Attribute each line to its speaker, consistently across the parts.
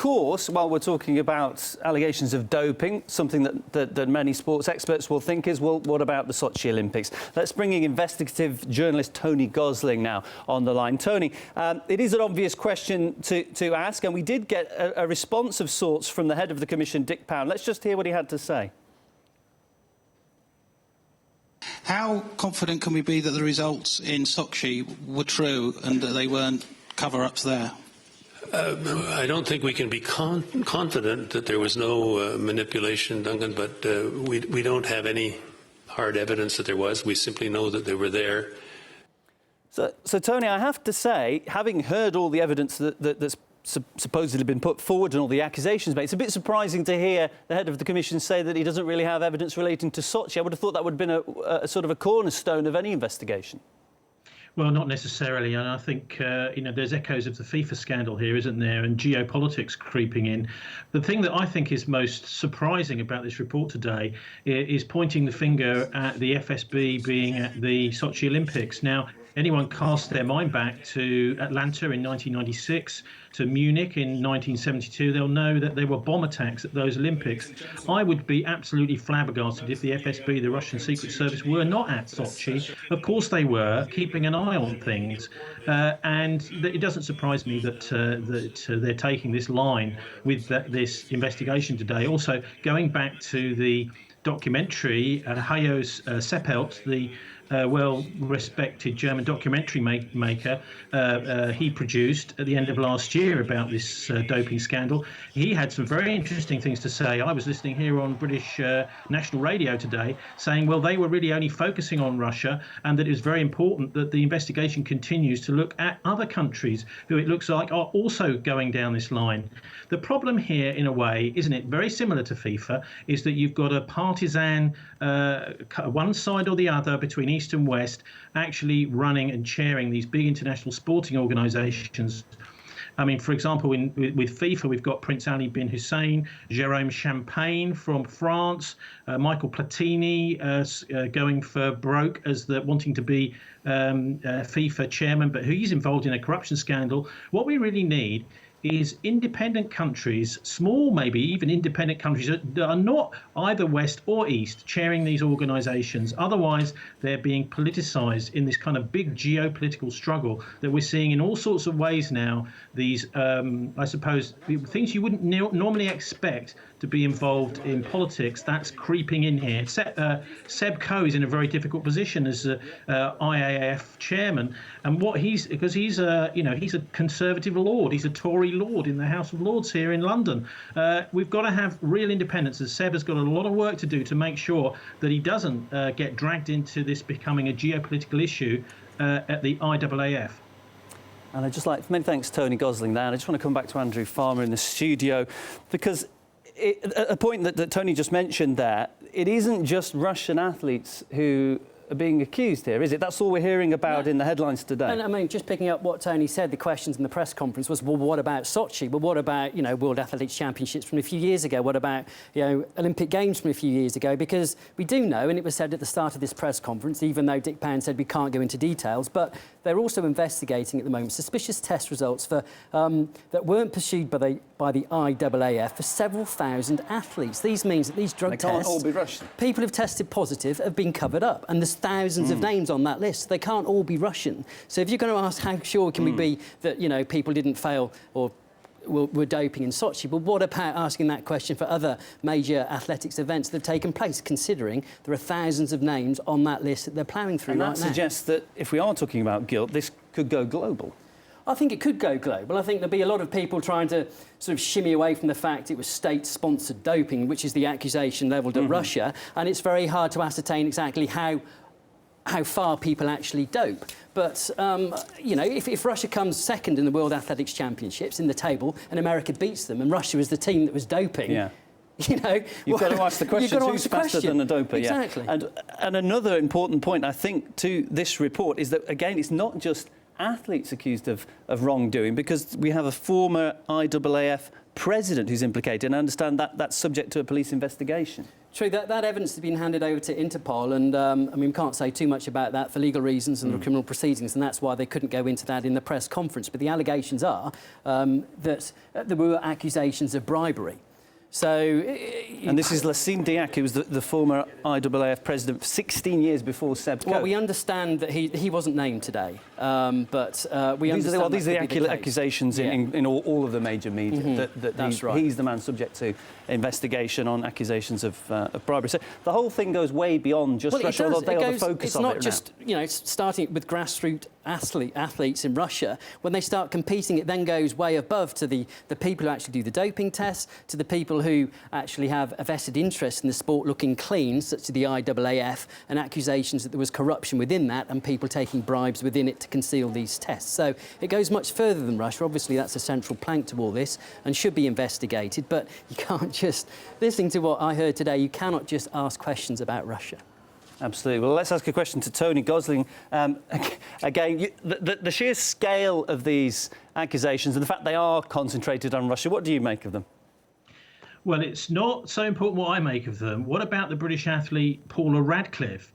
Speaker 1: course, while we're talking about allegations of doping, something that many sports experts will think is, well, what about the Sochi Olympics? Let's bring in investigative journalist Tony Gosling now on the line. Tony, it is an obvious question to ask, and we did get a response of sorts from the head of the Commission, Dick Pound. Let's just hear what he had to say.
Speaker 2: How confident can we be that the results in Sochi were true and that they weren't cover-ups there?
Speaker 3: I don't think we can be confident that there was no manipulation, Duncan, but we don't have any hard evidence that there was. We simply know that they were there.
Speaker 1: So Tony, I have to say, having heard all the evidence that's supposedly been put forward and all the accusations made, it's a bit surprising to hear the head of the Commission say that he doesn't really have evidence relating to Sochi. I would have thought that would have been a sort of a cornerstone of any investigation.
Speaker 4: Well, not necessarily, and I think there's echoes of the FIFA scandal here, isn't there, and geopolitics creeping in. The thing that I think is most surprising about this report today is pointing the finger at the FSB being at the Sochi Olympics. Now, anyone cast their mind back to Atlanta in 1996, to Munich in 1972, they'll know that there were bomb attacks at those Olympics. I would be absolutely flabbergasted if the FSB, the Russian Secret Service, were not at Sochi. Of course they were, keeping an eye on things. And it doesn't surprise me that they're taking this line with this investigation today. Also, going back to the documentary, Hayo Seppelt, the well-respected German documentary maker, he produced at the end of last year about this doping scandal. He had some very interesting things to say. I was listening here on British National Radio today saying, well, they were really only focusing on Russia and that it was very important that the investigation continues to look at other countries who it looks like are also going down this line. The problem here, in a way, isn't it, very similar to FIFA, is that you've got a partisan one side or the other between East and West actually running and chairing these big international sporting organisations. I mean, for example, with FIFA, we've got Prince Ali bin Hussein, Jérôme Champagne from France, Michael Platini going for broke as wanting to be FIFA chairman, but he's involved in a corruption scandal. What we really need is independent countries, small maybe even independent countries that are not either West or East, chairing these organisations. Otherwise, they're being politicised in this kind of big geopolitical struggle that we're seeing in all sorts of ways now. These, I suppose, things you wouldn't normally expect to be involved in politics, that's creeping in here. Seb Coe is in a very difficult position as IAAF chairman, and because he's a conservative lord, he's a Tory lord in the House of Lords here in London. We've got to have real independence, as Seb has got a lot of work to do to make sure that he doesn't get dragged into this becoming a geopolitical issue at the IAAF.
Speaker 1: And I'd just like, many thanks, Tony Gosling, there. And I just want to come back to Andrew Farmer in the studio, because a point that Tony just mentioned there, it isn't just Russian athletes who are being accused here, is it? That's all we're hearing about in the headlines today.
Speaker 5: And I mean, just picking up what Tony said, the questions in the press conference was, well, what about Sochi? Well, what about, World Athletics Championships from a few years ago? What about, Olympic Games from a few years ago? Because we do know, and it was said at the start of this press conference, even though Dick Pound said we can't go into details, but they're also investigating at the moment suspicious test results for that weren't pursued by the IAAF for several thousand athletes. These means that these drug tests,
Speaker 1: can't all be Russian.
Speaker 5: People who've tested positive have been covered up, and there's thousands of names on that list. They can't all be Russian. So if you're going to ask how sure can we be that people didn't fail or were doping in Sochi, but what about asking that question for other major athletics events that have taken place, considering there are thousands of names on that list that they're ploughing through right now?
Speaker 1: And that suggests that if we are talking about guilt, this could go global.
Speaker 5: I think it could go global. I think there'll be a lot of people trying to sort of shimmy away from the fact it was state-sponsored doping, which is the accusation levelled at Russia, and it's very hard to ascertain exactly how far people actually dope. But, if Russia comes second in the World Athletics Championships in the table and America beats them and Russia was the team that was doping, you've
Speaker 1: got to ask the question, who's faster than a doper?
Speaker 5: Exactly.
Speaker 1: Yeah. And another important point, I think, to this report is that, again, it's not just athletes accused of wrongdoing, because we have a former IAAF president who's implicated, and I understand that that's subject to a police investigation.
Speaker 5: True, that evidence has been handed over to Interpol, and I mean, we can't say too much about that for legal reasons and the criminal proceedings, and that's why they couldn't go into that in the press conference. But the allegations are that there were accusations of bribery. So,
Speaker 1: and this is Lassine Diak, who was the former IAAF president for 16 years before Seb Coe.
Speaker 5: Well, we understand that he wasn't named today, but we understand
Speaker 1: these are the accusations in all of the major media, that he's the man subject to investigation on accusations of bribery. So the whole thing goes way beyond just Russia, although they are the focus of it now.
Speaker 5: It's not just, starting with grassroots athletes in Russia. When they start competing, it then goes way above to the people who actually do the doping tests, to the people who actually have a vested interest in the sport looking clean, such as the IAAF, and accusations that there was corruption within that and people taking bribes within it to conceal these tests. So it goes much further than Russia. Obviously, that's a central plank to all this and should be investigated, but you can't just, listening to what I heard today, you cannot just ask questions about Russia.
Speaker 1: Absolutely. Well, let's ask a question to Tony Gosling. Again, the sheer scale of these accusations and the fact they are concentrated on Russia, what do you make of them?
Speaker 4: Well, it's not so important what I make of them. What about the British athlete Paula Radcliffe?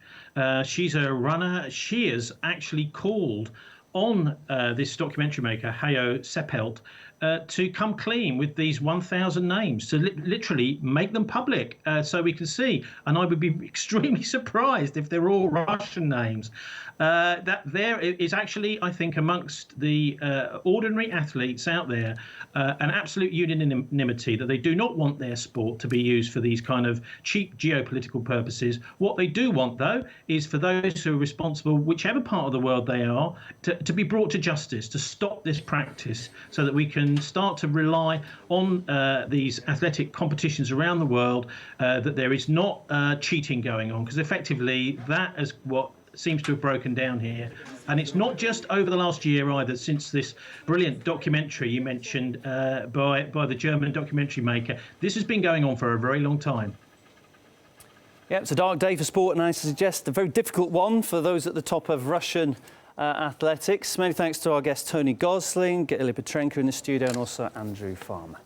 Speaker 4: She's a runner. She has actually called on this documentary maker, Hayo Seppelt, to come clean with these 1,000 names, to literally make them public so we can see. And I would be extremely surprised if they're all Russian names. That there is actually, I think, amongst the ordinary athletes out there, an absolute unanimity that they do not want their sport to be used for these kind of cheap geopolitical purposes. What they do want, though, is for those who are responsible, whichever part of the world they are, to be brought to justice, to stop this practice so that we can start to rely on these athletic competitions around the world, that there is not cheating going on, because effectively that is what seems to have broken down here. And it's not just over the last year either, since this brilliant documentary you mentioned by the German documentary maker. This has been going on for a very long time.
Speaker 1: Yeah, it's a dark day for sport, and I suggest a very difficult one for those at the top of Russian athletics. Many thanks to our guest Tony Gosling, Ilya Petrenko in the studio, and also Andrew Farmer.